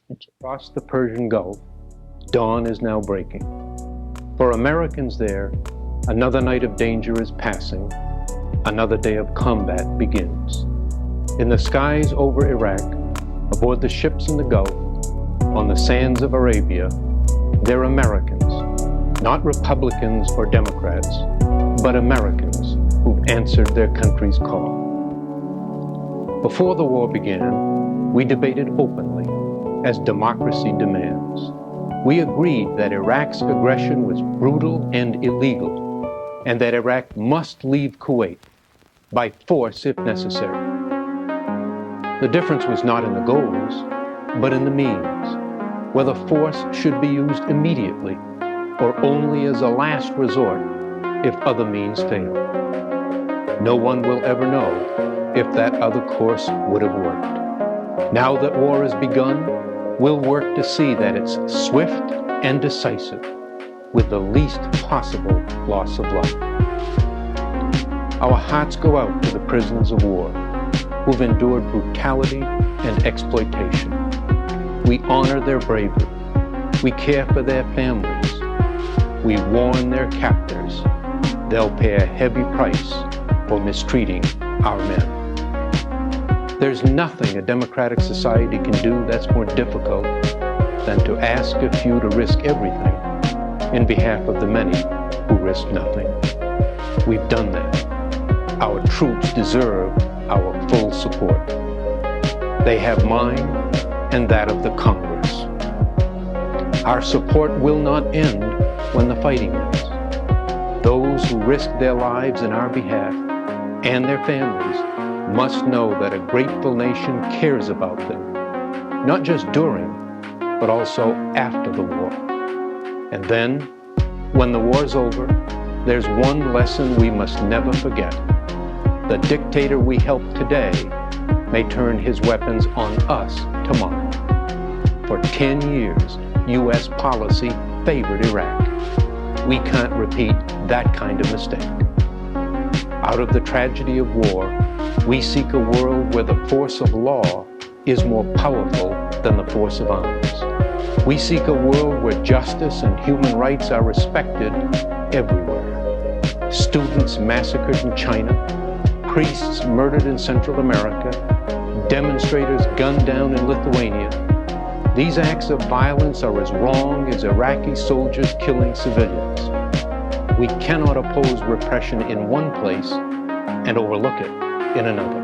Across the Persian Gulf, dawn is now breaking. For Americans there, another night of danger is passing. Another day of combat begins. In the skies over Iraq, aboard the ships in the Gulf, on the sands of Arabia, they're Americans, not Republicans or Democrats, but Americans who've answered their country's call. Before the war began, we debated openly, as democracy demands. We agreed that Iraq's aggression was brutal and illegal, and that Iraq must leave Kuwait, by force if necessary. The difference was not in the goals, but in the means, whether force should be used immediately or only as a last resort if other means fail. No one will ever know if that other course would have worked. Now that war has begun, we'll work to see that it's swift and decisive, with the least possible loss of life. Our hearts go out to the prisoners of war who've endured brutality and exploitation. We honor their bravery. We care for their families. We warn their captors. They'll pay a heavy price for mistreating our men. There's nothing a democratic society can do that's more difficult than to ask a few to risk everything in behalf of the many who risk nothing. We've done that. Our troops deserve our full support. They have mine and that of the Congress. Our support will not end when the fighting ends. Those who risk their lives in our behalf and their families must know that a grateful nation cares about them, not just during, but also after the war. And then, when the war's over, there's one lesson we must never forget. The dictator we help today may turn his weapons on us tomorrow. For 10 years, U.S. policy favored Iraq. We can't repeat that kind of mistake. Out of the tragedy of war, we seek a world where the force of law is more powerful than the force of arms. We seek a world where justice and human rights are respected everywhere. Students massacred in China, priests murdered in Central America, demonstrators gunned down in Lithuania. These acts of violence are as wrong as Iraqi soldiers killing civilians. We cannot oppose repression in one place and overlook it in another.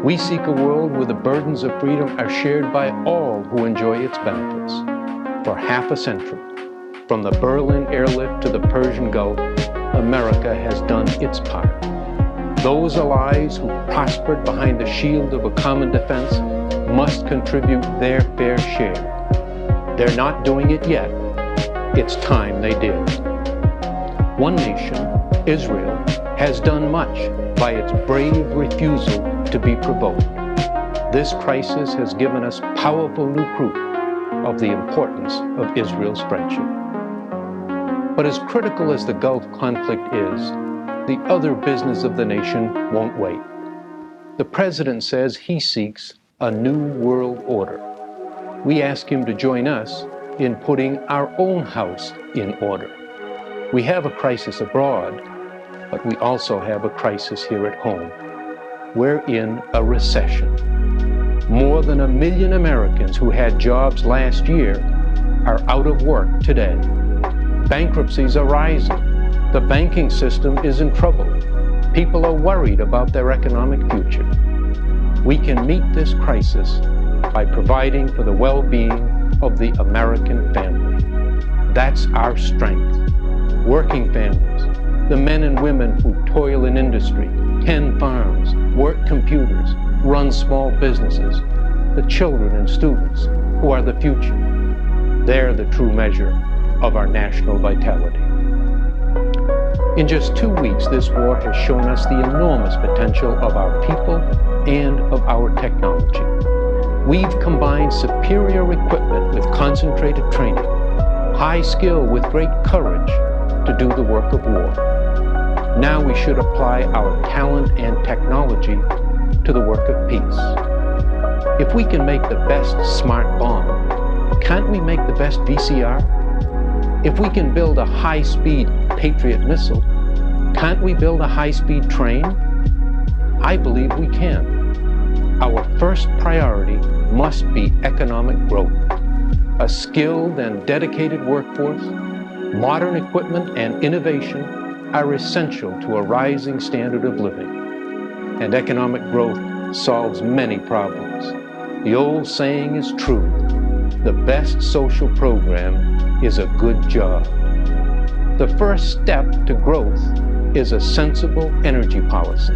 We seek a world where the burdens of freedom are shared by all who enjoy its benefits. For half a century, from the Berlin airlift to the Persian Gulf, America has done its part. Those allies who prospered behind the shield of a common defense must contribute their fair share. They're not doing it yet. It's time they did. One nation, Israel, has done much by its brave refusal to be provoked. This crisis has given us powerful new proof of the importance of Israel's friendship. But as critical as the Gulf conflict is, the other business of the nation won't wait. The president says he seeks a new world order. We ask him to join us in putting our own house in order. We have a crisis abroad, but we also have a crisis here at home. We're in a recession. More than 1 million Americans who had jobs last year are out of work today. Bankruptcies are rising. The banking system is in trouble. People are worried about their economic future. We can meet this crisis by providing for the well-being of the American family. That's our strength. Working families, the men and women who toil in industry, tend farms, work computers, run small businesses, the children and students who are the future. They're the true measure of our national vitality. In just 2 weeks, this war has shown us the enormous potential of our people and of our technology. We've combined superior equipment with concentrated training, high skill with great courage to do the work of war. Now we should apply our talent and technology to the work of peace. If we can make the best smart bomb, can't we make the best VCR? If we can build a high-speed Patriot missile, can't we build a high-speed train? I believe we can. Our first priority must be economic growth. A skilled and dedicated workforce, modern equipment, and innovation are essential to a rising standard of living. And economic growth solves many problems. The old saying is true: the best social program is a good job. The first step to growth is a sensible energy policy.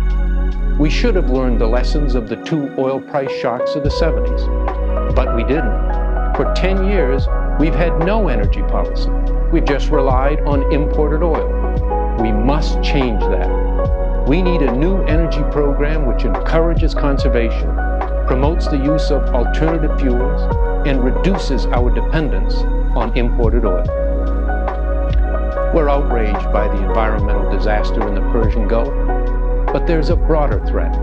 We should have learned the lessons of the 2 oil price shocks of the 70s, but we didn't. For 10 years, we've had no energy policy. We've just relied on imported oil. We must change that. We need a new energy program which encourages conservation, promotes the use of alternative fuels, and reduces our dependence on imported oil. We're outraged by the environmental disaster in the Persian Gulf, but there's a broader threat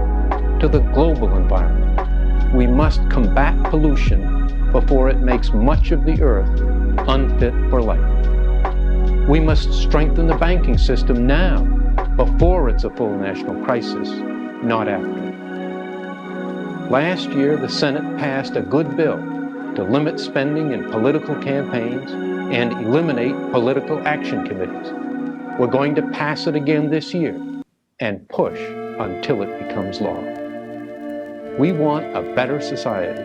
to the global environment. We must combat pollution before it makes much of the earth unfit for life. We must strengthen the banking system now, before it's a full national crisis, not after. Last year, the Senate passed a good bill to limit spending in political campaigns and eliminate political action committees. We're going to pass it again this year and push until it becomes law. We want a better society,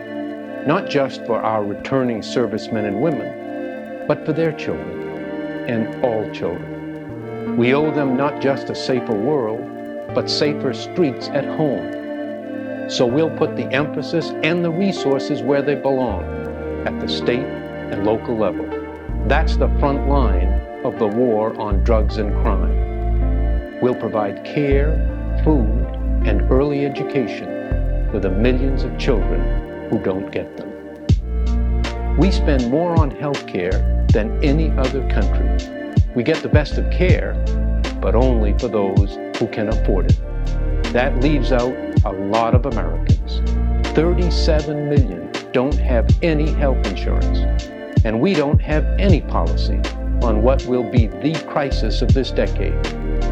not just for our returning servicemen and women, but for their children and all children. We owe them not just a safer world, but safer streets at home. So we'll put the emphasis and the resources where they belong, at the state and local level. That's the front line of the war on drugs and crime. We'll provide care, food, and early education for the millions of children who don't get them. We spend more on health care than any other country. We get the best of care, but only for those who can afford it. That leaves out a lot of Americans. 37 million don't have any health insurance, and we don't have any policy on what will be the crisis of this decade: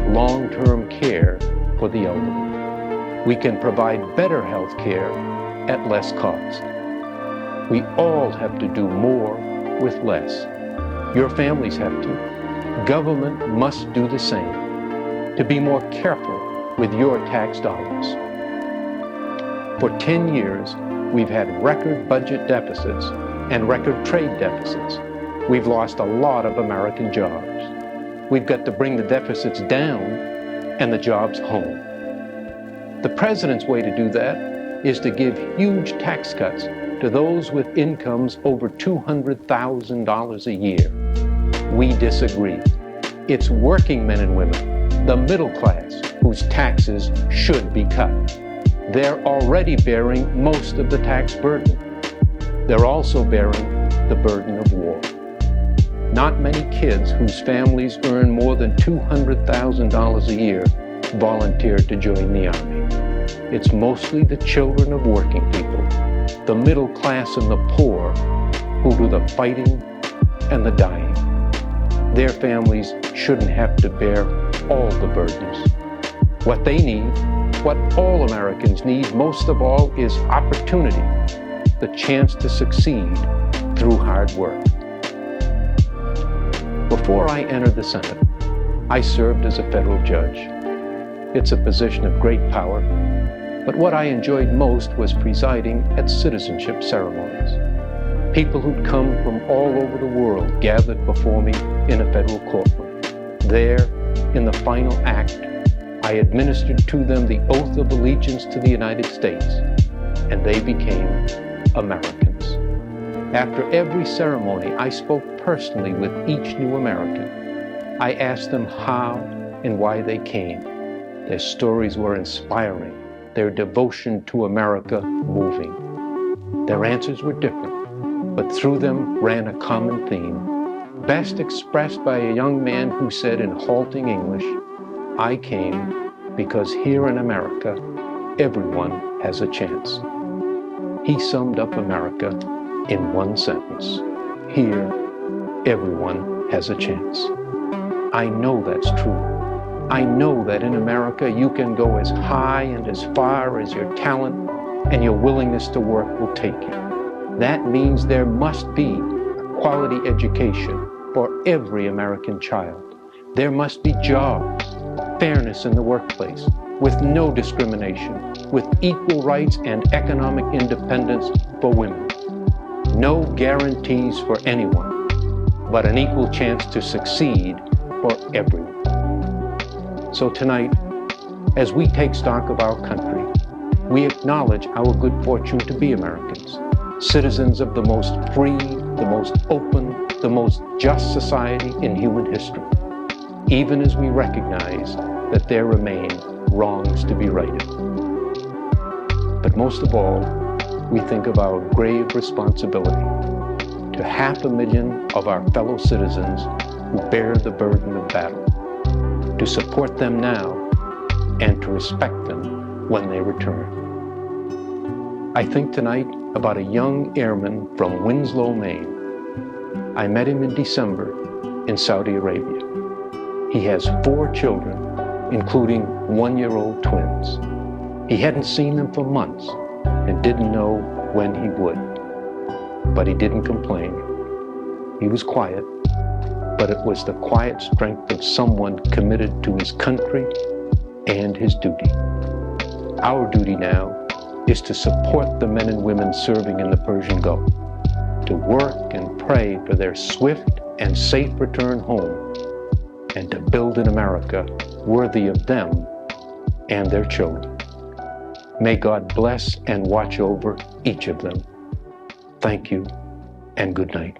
long-term care for the elderly. We can provide better health care at less cost. We all have to do more with less. Your families have to. Government must do the same, to be more careful with your tax dollars. For 10 years, we've had record budget deficits and record trade deficits. We've lost a lot of American jobs. We've got to bring the deficits down and the jobs home. The president's way to do that is to give huge tax cuts to those with incomes over $200,000 a year. We disagree. It's working men and women, the middle class, whose taxes should be cut. They're already bearing most of the tax burden. They're also bearing the burden of war. Not many kids whose families earn more than $200,000 a year volunteer to join the Army. It's mostly the children of working people, the middle class and the poor, who do the fighting and the dying. Their families shouldn't have to bear all the burdens. What they need, what all Americans need most of all, is opportunity, the chance to succeed through hard work. Before I entered the Senate, I served as a federal judge. It's a position of great power, but what I enjoyed most was presiding at citizenship ceremonies. People who'd come from all over the world gathered before me in a federal courtroom. There, in the final act, I administered to them the oath of allegiance to the United States, and they became Americans. After every ceremony, I spoke personally with each new American. I asked them how and why they came. Their stories were inspiring, their devotion to America moving. Their answers were different, but through them ran a common theme, best expressed by a young man who said in halting English, "I came because here in America, everyone has a chance." He summed up America in one sentence: here, everyone has a chance. I know that's true. I know that in America you can go as high and as far as your talent and your willingness to work will take you. That means there must be a quality education for every American child. There must be jobs, fairness in the workplace, with no discrimination, with equal rights and economic independence for women. No guarantees for anyone, but an equal chance to succeed for everyone. So tonight, as we take stock of our country, we acknowledge our good fortune to be Americans, citizens of the most free, the most open, the most just society in human history, even as we recognize that there remain wrongs to be righted. But most of all, we think of our grave responsibility to 500,000 of our fellow citizens who bear the burden of battle, to support them now and to respect them when they return. I think tonight about a young airman from Winslow, Maine. I met him in December in Saudi Arabia. He has 4 children, including 1-year-old twins. He hadn't seen them for months and didn't know when he would. But he didn't complain. He was quiet, but it was the quiet strength of someone committed to his country and his duty. Our duty now is to support the men and women serving in the Persian Gulf, to work and pray for their swift and safe return home, and to build an America worthy of them and their children. May God bless and watch over each of them. Thank you and good night.